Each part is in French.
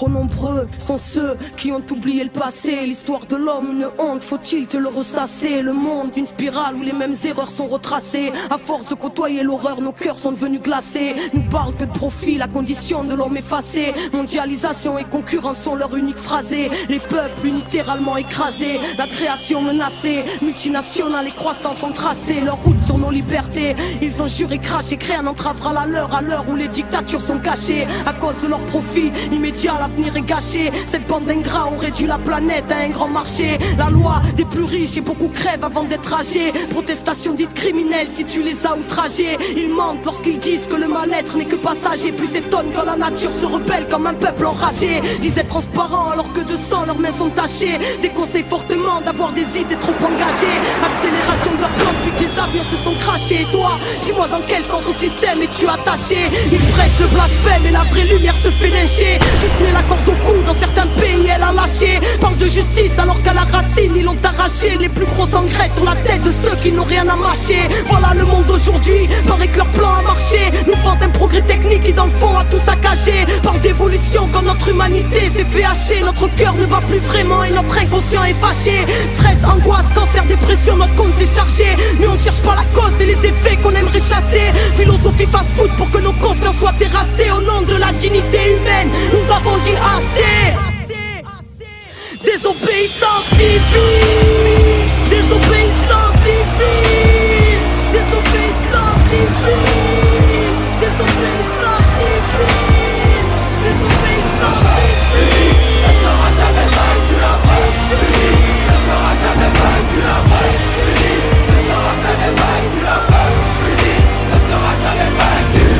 Trop nombreux sont ceux qui ont oublié le passé. L'histoire de l'homme, une honte, faut-il te le ressasser? Le monde, une spirale où les mêmes erreurs sont retracées. À force de côtoyer l'horreur, nos cœurs sont devenus glacés. Nous parlent que de profit, la condition de l'homme effacée. Mondialisation et concurrence sont leur unique phrasé. Les peuples unilatéralement écrasés, la création menacée. Multinationales et croissances ont tracé leur route sur nos libertés. Ils ont juré, craché, créé un entravera la leur à l'heure où les dictatures sont cachées. À cause de leur profit immédiat, l'avenir est gâché. Cette bande d'ingrats ont réduit la planète à un grand marché. La loi des plus riches et beaucoup crèvent avant d'être âgés. Protestation dite criminelle si tu les as outragés. Ils mentent lorsqu'ils disent que le mal-être n'est que passager. Puis s'étonnent quand la nature se rebelle comme un peuple enragé. Disent être transparents alors que de sang leurs mains sont tachées. Déconseillent fortement d'avoir des idées trop engagées. Accélération de leur plan depuis que des avions se sont crachés. Et toi, dis-moi dans quel sens au système es-tu attaché? Ils prêchent le blasphème et la vraie lumière se fait lyncher. Tous nés la corde au cou, dans certains pays elle a lâché. Parle de justice alors qu'à la racine ils l'ont arraché. Les plus gros engrais sur la tête de ceux qui n'ont rien à mâcher. Voilà le monde d'aujourd'hui, paraît que leur plan a marché. Nous vendent un progrès technique qui dans le fond a tout saccagé. Parle d'évolution quand notre humanité s'est fait hacher. Notre cœur ne bat plus vraiment et notre inconscient est fâché. Stress, angoisse, cancer, dépression, notre compte s'est chargé. Mais on ne cherche pas la cause et les effets qu'on aimerait chasser. Philosophie fast-food pour que nos consciences soient terrassées. Au nom de la dignité humaine, nous avons dit assez. Désobéissance civile, désobéissance civile, désobéissance civile, désobéissance civile, désobéissance civile. Elle sera jamais vaincue la peuple, elle sera jamais vaincue la peuple, elle sera jamais vaincue la peuple, elle sera jamais vaincue.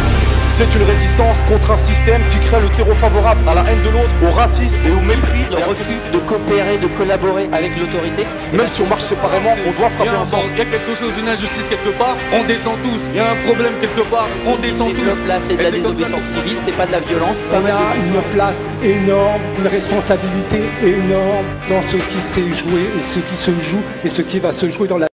C'est une résistance contre un système qui crée le terreau favorable à la haine de l'autre, au racisme et au mépris. Le refus de coopérer, de collaborer avec l'autorité. Même si on marche séparément, on doit frapper ensemble. Il y a quelque chose, une injustice quelque part, on descend tous. Il y a un problème quelque part, on descend tous. Là, c'est de la désobéissance civile, c'est pas de la violence. On a une place énorme, une responsabilité énorme dans ce qui s'est joué et ce qui se joue et ce qui va se jouer dans la